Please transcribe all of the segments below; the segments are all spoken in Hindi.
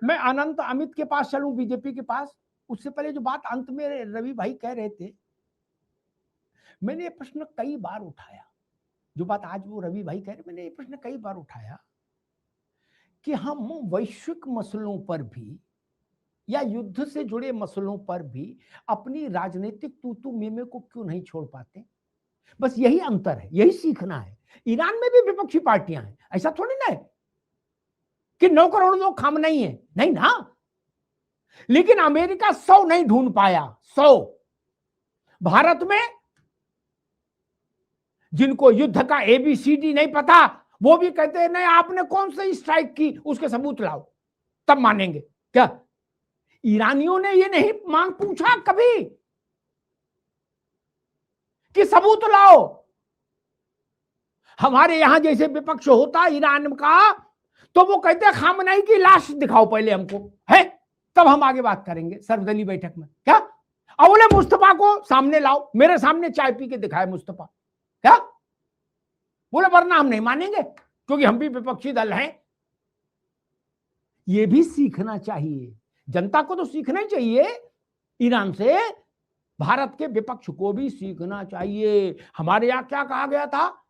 मैं अनंत अमित के पास चलूं, बीजेपी के पास। उससे पहले जो बात अंत में रवि भाई कह रहे थे, मैंने ये प्रश्न कई बार उठाया, जो बात आज वो रवि भाई कह रहे, मैंने ये प्रश्न कई बार उठाया कि हम वैश्विक मसलों पर भी या युद्ध से जुड़े मसलों पर भी अपनी राजनीतिक तूतू मेमे को क्यों नहीं छोड़ पाते। बस यही अंतर है, यही सीखना है। ईरान में भी विपक्षी पार्टियां हैं, ऐसा थोड़ी ना है कि 9 करोड़ लोग खाम नहीं है, नहीं ना। लेकिन अमेरिका 100 नहीं ढूंढ पाया, 100। भारत में जिनको युद्ध का ABCD नहीं पता, वो भी कहते हैं नहीं आपने कौन सी स्ट्राइक की, उसके सबूत लाओ, तब मानेंगे। क्या ईरानियों ने ये नहीं मांग पूछा कभी कि सबूत लाओ? हमारे यहां जैसे विपक्ष होता ईरान का, तो वो कहते हैं खामनेई की लाश दिखाओ पहले हमको, है तब हम आगे बात करेंगे सर्वदलीय बैठक में। क्या बोले मुस्तफा को सामने लाओ, मेरे सामने चाय पी के दिखाए मुस्तफा। क्या बोले वरना हम नहीं मानेंगे क्योंकि हम भी विपक्षी दल हैं। ये भी सीखना चाहिए, जनता को तो सीखना ही चाहिए ईरान से, भारत के विपक्ष को भी सीखना चाहिए। हमारे यहां क्या कहा गया था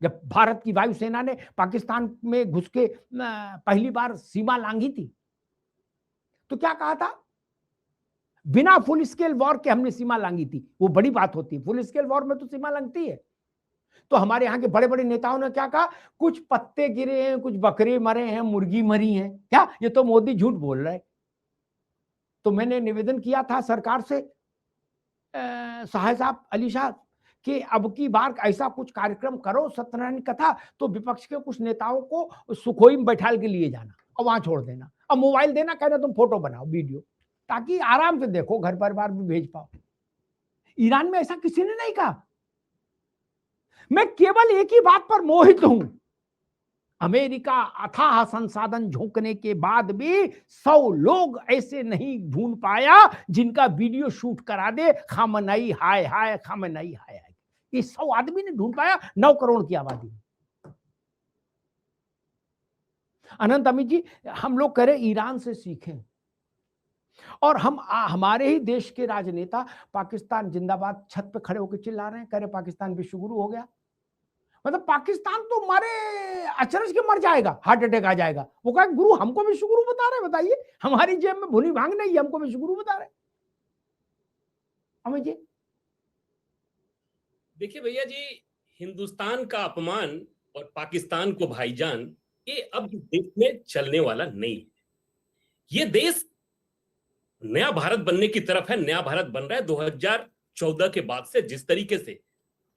जब भारत की वायुसेना ने पाकिस्तान में घुस के पहली बार सीमा लांघी थी, तो क्या कहा था? बिना फुल स्केल वॉर के हमने सीमा लांघी थी। वो बड़ी बात होती है, फुल स्केल वॉर में तो सीमा लांघती है। तो हमारे यहाँ के बड़े बड़े नेताओं ने क्या कहा? कुछ पत्ते गिरे हैं, कुछ बकरे मरे हैं, मुर्गी मरी है। क्या ये तो मोदी झूठ बोल रहा है। तो मैंने निवेदन किया था सरकार से, साहब अली साहब, कि अब की बार ऐसा कुछ कार्यक्रम करो सत्यनारायण कथा, तो विपक्ष के कुछ नेताओं को सुखोई में बैठा के लिए जाना और वहां छोड़ देना, अब मोबाइल देना, कहना तुम फोटो बनाओ वीडियो, ताकि आराम से देखो, घर परिवार भी भेज पाओ। ईरान में ऐसा किसी ने नहीं कहा। मैं केवल एक ही बात पर मोहित हूं, अमेरिका अथाह संसाधन झोंकने के बाद भी 100 लोग ऐसे नहीं ढूंढ पाया जिनका वीडियो शूट करा दे, खामनेई हाय हाय, खामनेई हाय हाय। ये 100 आदमी ने ढूंढ पाया 9 करोड़ की आबादी में। अनंत अमित जी, हम लोग कह रहे ईरान से सीखें, और हमारे ही देश के राजनेता पाकिस्तान जिंदाबाद छत पे खड़े होकर चिल्ला रहे हैं, कह रहे पाकिस्तान विश्वगुरु हो गया। मतलब पाकिस्तान तो मारे अचरज के मर जाएगा, हार्ट अटैक आ जाएगा। वो कहा गुरु हमको विश्वगुरु बता रहे, बताइए हमारी जेब में भुनी भांग नहीं, हमको विश्वगुरु बता रहे। अमित जी देखिए भैया जी, हिंदुस्तान का अपमान और पाकिस्तान को भाईजान, ये अब देश में चलने वाला नहीं है। ये देश नया भारत बनने की तरफ है, नया भारत बन रहा है 2014 के बाद से। जिस तरीके से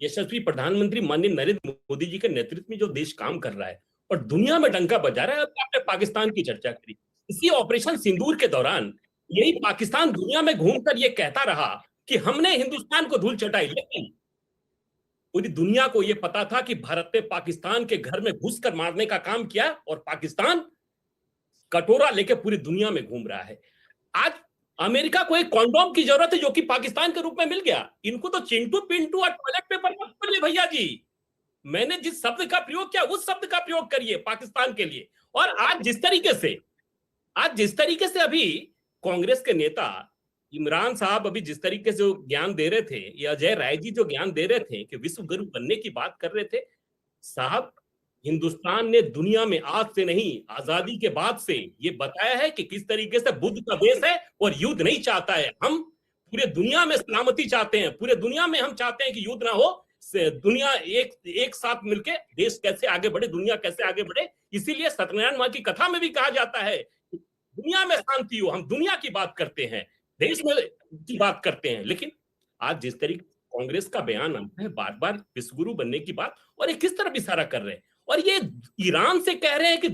यशस्वी प्रधानमंत्री माननीय नरेंद्र मोदी जी के नेतृत्व में जो देश काम कर रहा है और दुनिया में डंका बजा रहा है। आपने पाकिस्तान की चर्चा करी, इसी ऑपरेशन सिंदूर के दौरान यही पाकिस्तान दुनिया में घूमकर ये कहता रहा कि हमने हिंदुस्तान को धूल चटाई, लेकिन पूरी दुनिया को यह पता था कि भारत ने पाकिस्तान के घर में घुसकर मारने का काम किया और पाकिस्तान कटोरा लेकर पूरी दुनिया में घूम रहा है। आज अमेरिका को एक कॉन्डोम की जरूरत है जो कि पाकिस्तान के रूप में मिल गया। इनको तो चिंटू पिंटू और टॉयलेट पेपर मत बोलिए भैया जी। मैंने जिस शब्द का प्रयोग किया उस शब्द का प्रयोग करिए पाकिस्तान के लिए। और आज जिस तरीके से अभी कांग्रेस के नेता इमरान साहब अभी जिस तरीके से ज्ञान दे रहे थे, या अजय राय जी जो ज्ञान दे रहे थे कि विश्व गुरु बनने की बात कर रहे थे, साहब हिंदुस्तान ने दुनिया में आज से नहीं, आजादी के बाद से ये बताया है कि किस तरीके से बुद्ध का देश है और युद्ध नहीं चाहता है। हम पूरे दुनिया में सलामती चाहते हैं, पूरे दुनिया में हम चाहते हैं कि युद्ध ना हो, दुनिया एक साथ मिलके देश कैसे आगे बढ़े, दुनिया कैसे आगे बढ़े। इसीलिए सत्यनारायण मां की कथा में भी कहा जाता है दुनिया में शांति हो। हम दुनिया की बात करते हैं, देश में की बात करते हैं। लेकिन आज जिस तरीके कांग्रेस का बयान आता है बार बार विश्वगुरु बनने की बात, और ये किस तरफ इशारा कर रहे हैं, और ये ईरान से कह रहे हैं कि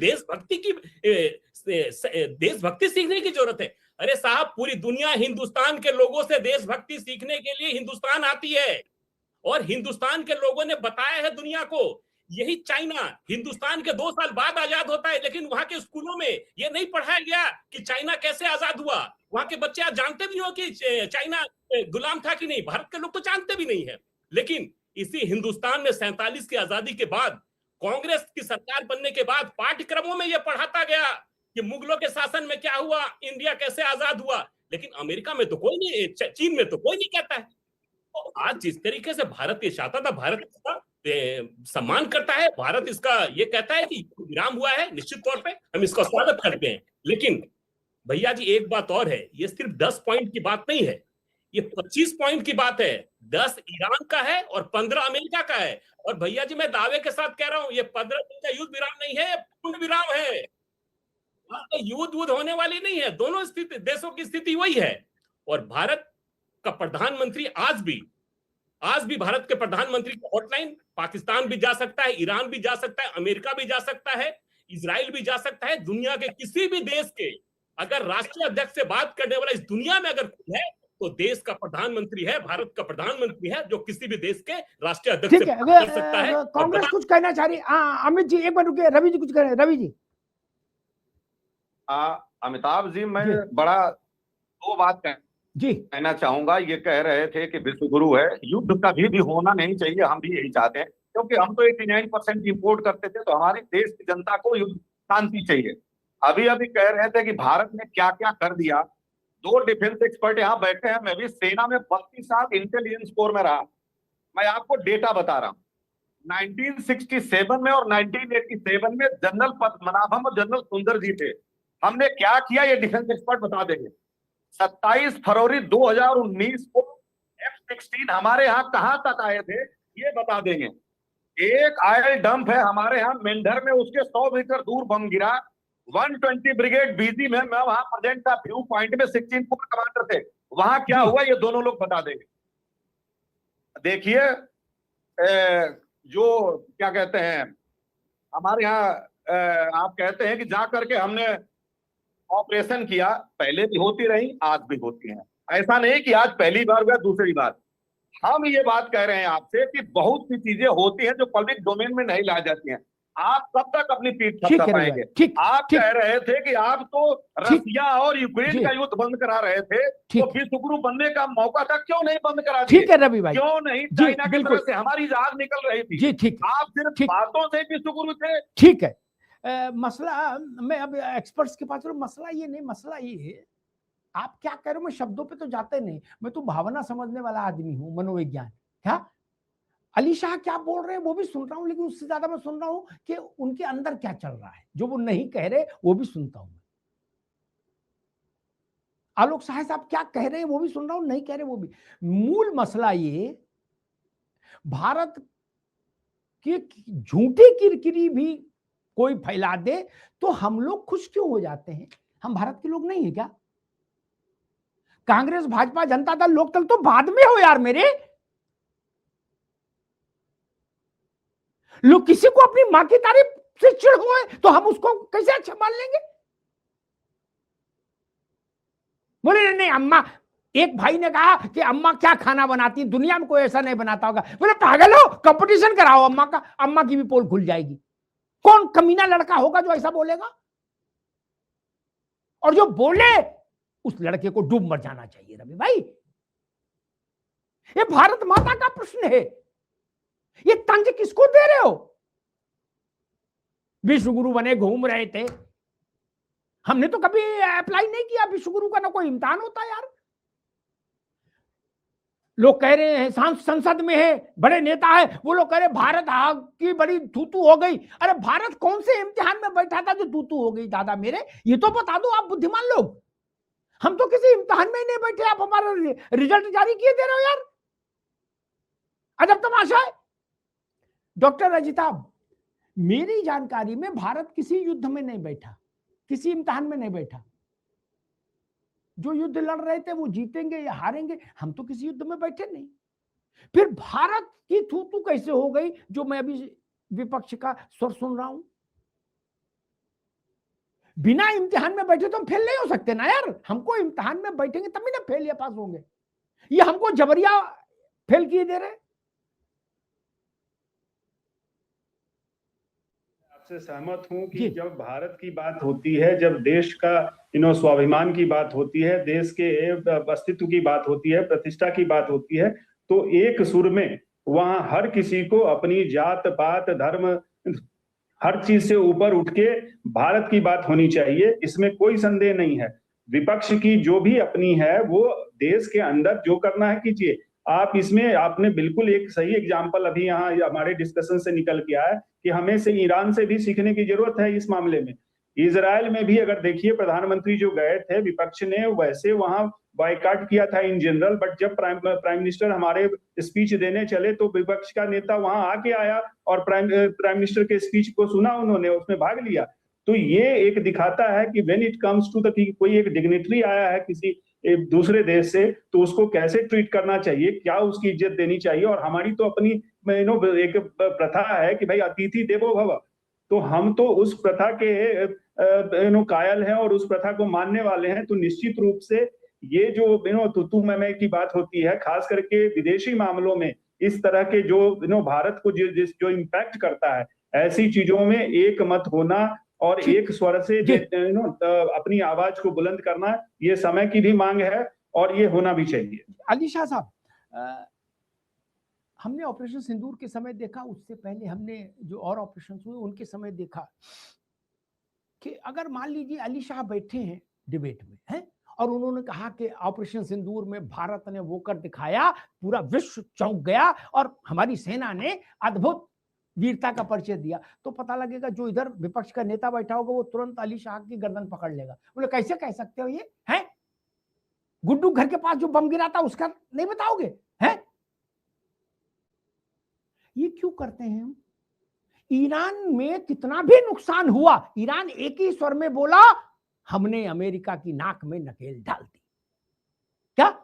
देशभक्ति सीखने की जरूरत है। अरे साहब, पूरी दुनिया हिंदुस्तान के लोगों से देशभक्ति सीखने के लिए हिंदुस्तान आती है, और हिंदुस्तान के लोगों ने बताया है दुनिया को। यही चाइना हिंदुस्तान के 2 साल बाद आजाद होता है, लेकिन वहां के स्कूलों में यह नहीं पढ़ाया गया कि चाइना कैसे आजाद हुआ। वहां के बच्चे आज जानते भी हो कि चाइना गुलाम था कि नहीं, भारत के लोग तो जानते भी नहीं है। लेकिन इसी हिंदुस्तान में 47 की आजादी के बाद, कांग्रेस की सरकार बनने के बाद पाठ्यक्रमों में यह पढ़ाता गया कि मुगलों के शासन में क्या हुआ, इंडिया कैसे आजाद हुआ, लेकिन अमेरिका में तो कोई नहीं, चीन में तो कोई नहीं कहता है। तो आज जिस तरीके से भारत ये चाहता था, भारत इसका सम्मान करता है, भारत इसका ये कहता है कि विराम हुआ है, निश्चित तौर पे हम इसका स्वागत करते हैं। लेकिन भैया जी एक बात और है, ये सिर्फ 10 पॉइंट की बात नहीं है, ये 25 पॉइंट की बात है। 10 ईरान का है और 15 अमेरिका का है। और भैया जी मैं दावे के साथ कह रहा हूं, ये 15 दिन का युद्ध विराम नहीं है, पूर्ण विराम है। युद्ध होने वाली नहीं है, दोनों स्थिति, देशों की स्थिति वही है। और भारत का प्रधानमंत्री आज भी भारत के प्रधानमंत्री की हॉटलाइन पाकिस्तान भी जा सकता है, ईरान भी जा सकता है, अमेरिका भी जा सकता है, इजराइल भी जा सकता है। दुनिया के किसी भी देश के अगर राष्ट्रीय अध्यक्ष से बात करने वाला इस दुनिया में अगर कोई है तो देश का प्रधानमंत्री है, भारत का प्रधानमंत्री है, जो किसी भी देश के राष्ट्रीय अध्यक्ष से बात कर सकता है। कांग्रेस कुछ कहना चाह रही। अमित जी एक बार रुकिए, रवि जी कुछ कह रहे हैं। रवि जी। अमिताभ जी मैं बड़ा दो बात कहना चाहूंगा। ये कह रहे थे कि विश्व गुरु है, युद्ध कभी भी होना नहीं चाहिए, हम भी यही चाहते हैं, क्योंकि हम तो 89% इंपोर्ट करते थे, तो हमारे देश की जनता को युद्ध शांति चाहिए। अभी अभी कह रहे थे कि भारत ने क्या क्या कर दिया। 2 डिफेंस एक्सपर्ट यहाँ बैठे हैं, मैं भी सेना में 32 साल इंटेलिजेंस कोर में रहा। मैं आपको डेटा बता रहा हूँ, 1967 में और 1987 में जनरल पद्मनाभम और जनरल सुंदर जी थे। हमने क्या किया ये डिफेंस एक्सपर्ट बता देंगे। 27 फरवरी 2019 को F-16 हमारे यहाँ कहां तक आए थे ये बता देंगे। एक ऑयल डंप है हमारे यहाँ मेंढर में, उसके 100 मीटर दूर बम गिरा। 120 ब्रिगेड बीजी में, मैं वहां प्रेजेंट था, व्यू पॉइंट में 16 कोर कमांडर थे। वहां क्या हुआ ये दोनों लोग बता देंगे। देखिए जो क्या कहते हैं हमारे यहाँ, आप कहते हैं कि जा करके हमने ऑपरेशन किया, पहले भी होती रही, आज भी होती है। ऐसा नहीं कि आज पहली बार हुआ दूसरी बार। हम ये बात कह रहे हैं आपसे कि बहुत सी चीजें होती हैं जो पब्लिक डोमेन में नहीं लाई जाती हैं। आप कब तक अपनी पीठ थपथपाएंगे? आप कह रहे थे कि आप तो रसिया और यूक्रेन का युद्ध बंद करा रहे थे, तो विश्व गुरु बनने का मौका था, क्यों नहीं बंद करा दिए? ठीक है रवि भाई, क्यों नहीं? चाइना की तरफ से हमारी जहाज निकल रही थी। जी ठीक, आप सिर्फ बातों से विश्व गुरु थे। ठीक है। मसला मैं अब एक्सपर्ट्स के पास, मसला ये नहीं, मसला ये है आप क्या कह रहे हो। मैं शब्दों पे तो जाते नहीं, मैं तो भावना समझने वाला आदमी हूं, मनोविज्ञान। क्या अली शाह क्या बोल रहे हैं वो भी सुन रहा हूं, लेकिन उससे ज्यादा मैं सुन रहा हूं कि उनके अंदर क्या चल रहा है, जो वो नहीं कह रहे वो भी सुनता हूं। आलोक साहब साहब क्या कह रहे हैं वो भी सुन रहा हूं, नहीं कह रहे वो भी। मूल मसला ये, भारत की झूठी किरकिरी भी कोई फैला दे तो हम लोग खुश क्यों हो जाते हैं? हम भारत के लोग नहीं है क्या? कांग्रेस, भाजपा, जनता दल, लोकदल तो बाद में हो यार मेरे लोग। किसी को अपनी मां की तारीफ से चिढ़ हुए तो हम उसको कैसे अच्छा मान लेंगे? बोले नहीं अम्मा, एक भाई ने कहा कि अम्मा क्या खाना बनाती, दुनिया में कोई ऐसा नहीं बनाता होगा। बोले पागल हो, कंपटीशन कराओ अम्मा का, अम्मा की भी पोल खुल जाएगी। कौन कमीना लड़का होगा जो ऐसा बोलेगा? और जो बोले उस लड़के को डूब मर जाना चाहिए। रवि भाई ये भारत माता का प्रश्न है, ये तंज किसको दे रहे हो? विश्व गुरु बने घूम रहे थे, हमने तो कभी अप्लाई नहीं किया। विश्व गुरु का ना कोई इम्तिहान होता यार। लोग कह रहे हैं संसद में है, बड़े नेता है, वो लोग कह रहे भारत की बड़ी थूतू हो गई। अरे भारत कौन से इम्तिहान में बैठा था जो थूतू हो गई? दादा मेरे ये तो बता दो आप बुद्धिमान लोग। हम तो किसी इम्तिहान में ही नहीं बैठे, आप हमारा रिजल्ट जारी किए दे रहे हो यार, अजब तमाशा है। डॉक्टर अजिताभ, मेरी जानकारी में भारत किसी युद्ध में नहीं बैठा, किसी इम्तिहान में नहीं बैठा। जो युद्ध लड़ रहे थे वो जीतेंगे या हारेंगे, हम तो किसी युद्ध में बैठे नहीं। फिर भारत की थू कैसे हो गई जो मैं अभी विपक्ष का स्वर सुन रहा हूं? बिना इम्तिहान में बैठे तो हम फेल नहीं हो सकते ना यार। हमको इम्तिहान में बैठेंगे तभी ना फेल या पास होंगे। ये हमको जबरिया फेल किए दे रहे। आपसे सहमत हूं कि जब भारत की बात होती है, जब देश का स्वाभिमान की बात होती है, देश के अस्तित्व की बात होती है, प्रतिष्ठा की बात होती है, तो एक सुर में वहां हर किसी को अपनी जात पात धर्म हर चीज से ऊपर उठ के भारत की बात होनी चाहिए, इसमें कोई संदेह नहीं है। विपक्ष की जो भी अपनी है वो देश के अंदर जो करना है कीजिए। आप इसमें आपने बिल्कुल एक सही एग्जाम्पल अभी यहाँ हमारे डिस्कशन से निकल के आया कि हमें से ईरान से भी सीखने की जरूरत है इस मामले में। इजराइल में भी अगर देखिए प्रधानमंत्री जो गए थे, विपक्ष ने वैसे वहां बॉयकॉट किया था इन जनरल, बट जब प्राइम मिनिस्टर हमारे स्पीच देने चले तो विपक्ष का नेता वहां आके आया और प्राइम मिनिस्टर के स्पीच को सुना, उन्होंने उसमें भाग लिया। तो ये एक दिखाता है कि when it comes to the, कोई एक डिग्निटरी आया है किसी एक दूसरे देश से, तो उसको कैसे ट्रीट करना चाहिए, क्या उसकी इज्जत देनी चाहिए। और हमारी तो अपनी एक प्रथा है कि भाई अतिथि देवो भव, तो हम तो उस प्रथा के कायल हैं और उस प्रथा को मानने वाले हैं। तो निश्चित रूप से ये जो तू मैं की बात होती है, खास करके विदेशी मामलों में इस तरह के जो भारत को जो इम्पैक्ट करता है, ऐसी चीजों में एक मत होना और एक स्वर से अपनी आवाज को बुलंद करना, ये समय की भी मांग है और ये होना भी चाहिए। अली शाह साहब, हमने ऑपरेशन सिंदूर के समय देखा, उससे पहले हमने जो और ऑपरेशन हुए उनके समय देखा कि अगर मान लीजिए अली शाह बैठे हैं डिबेट में हैं और उन्होंने कहा कि ऑपरेशन सिंदूर में भारत ने वो कर दिखाया, पूरा विश्व चौंक गया और हमारी सेना ने अद्भुत वीरता का परिचय दिया, तो पता लगेगा जो इधर विपक्ष का नेता बैठा होगा वो तुरंत अली शाह की गर्दन पकड़ लेगा। बोले कैसे कह सकते हो ये है? गुड्डू घर के पास जो बम गिरा था उसका नहीं बताओगे? है ये क्यों करते हैं हम? ईरान में कितना भी नुकसान हुआ, ईरान एक ही स्वर में बोला हमने अमेरिका की नाक में नकेल डाल दी। क्या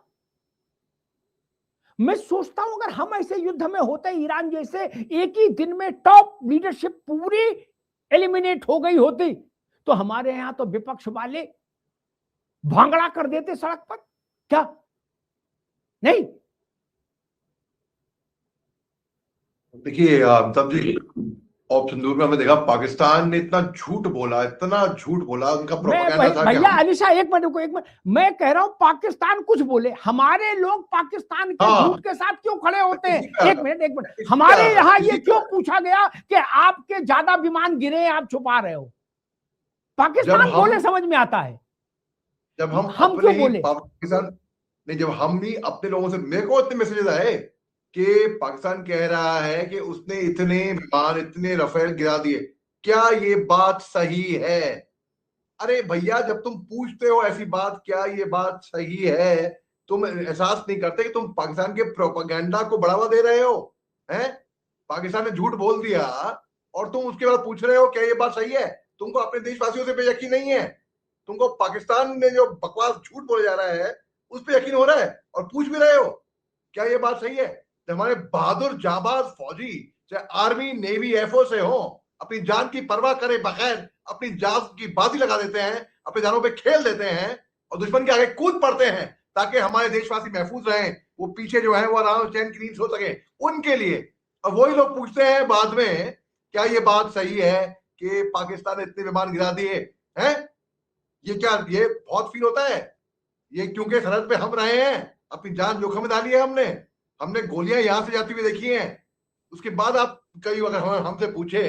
मैं सोचता हूं अगर हम ऐसे युद्ध में होते ईरान जैसे, एक ही दिन में टॉप लीडरशिप पूरी एलिमिनेट हो गई होती, तो हमारे यहां तो विपक्ष वाले भांगड़ा कर देते सड़क पर। क्या नहीं? देखिए तब जी ऑप्शन सिंदूर में हमने देखा पाकिस्तान ने इतना झूठ बोला उनका प्रोपेगेंडा था। भैया अली शाह एक मिनट, मैं कह रहा हूं पाकिस्तान कुछ बोले, हमारे लोग पाकिस्तान के झूठ के साथ क्यों खड़े होते हैं? एक मिनट, हमारे यहाँ ये क्यों पूछा गया कि आपके ज्यादा विमान गिरे, आप छुपा रहे हो? पाकिस्तान बोले समझ में आता है, जब हम क्यों बोले? पाकिस्तान नहीं, जब हम भी अपने लोगों से, मेरे को इतने मैसेजेस आए कि पाकिस्तान कह रहा है कि उसने इतने विमान, इतने राफेल गिरा दिए, क्या ये बात सही है? अरे भैया जब तुम पूछते हो ऐसी बात, क्या ये बात सही है, तुम एहसास नहीं करते कि तुम पाकिस्तान के प्रोपेगेंडा को बढ़ावा दे रहे हो? हैं? पाकिस्तान ने झूठ बोल दिया और तुम उसके बाद पूछ रहे हो क्या ये बात सही है? तुमको अपने देशवासियों से यकीन नहीं है, तुमको पाकिस्तान में जो बकवास झूठ बोले जा रहा है उस पर यकीन हो रहा है और पूछ भी रहे हो क्या ये बात सही है? हमारे बहादुर जाबाज फौजी, चाहे आर्मी, नेवी, एयरफोर्स से हो, अपनी जान की परवाह करे बगैर अपनी जान की बाजी लगा देते हैं, अपने जानों पे खेल देते हैं और दुश्मन के आगे कूद पड़ते हैं ताकि हमारे देशवासी महफूज रहें, वो पीछे जो है वो आराम चैन की नींद सो सके उनके लिए। और वही लोग पूछते हैं बाद में क्या ये बात सही है कि पाकिस्तान ने इतने विमान गिरा दिए हैं? ये क्या, ये बहुत फील होता है ये, क्योंकि सरहद पे हम रहे हैं, अपनी जान जोखिम में डाली है, हमने गोलियां यहां से जाती हुई देखी हैं। उसके बाद आप कई अगर हमसे पूछे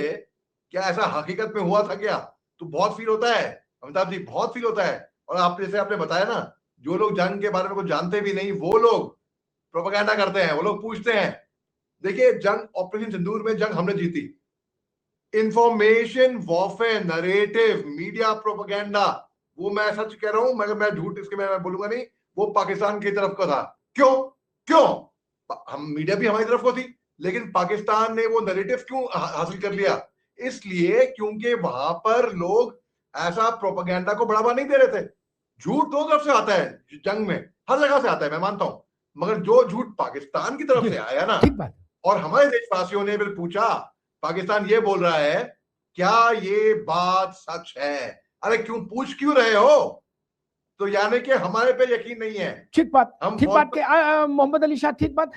क्या ऐसा हकीकत में हुआ था क्या, तो बहुत फील होता है अमिताभ जी, बहुत फील होता है। और आप जैसे आपने बताया ना, जो लोग जंग के बारे में कुछ जानते भी नहीं वो लोग प्रोपेगेंडा करते हैं, वो लोग पूछते हैं। देखिए जंग, ऑपरेशन सिंदूर में जंग हमने जीती, information warfare, narrative, media propaganda, वो मैं सच कह रहा हूं, मगर मैं झूठ इसके मैं बोलूंगा नहीं, वो पाकिस्तान की तरफ का था। क्यों हम, मीडिया भी हमारी तरफ को थी, लेकिन पाकिस्तान ने वो नैरेटिव क्यों हासिल कर लिया? इसलिए क्योंकि वहां पर लोग ऐसा प्रोपेगेंडा को बढ़ावा नहीं दे रहे थे। झूठ दो तरफ से आता है जंग में, हर जगह से आता है, मैं मानता हूं, मगर जो झूठ पाकिस्तान की तरफ से आया ना, और हमारे देशवासियों ने फिर पूछा पाकिस्तान ये बोल रहा है क्या ये बात सच है? अरे पूछ क्यों रहे हो? तो यानी कि हमारे पे यकीन नहीं है। ठीक बात के मोहम्मद अली शाह, ठीक बात।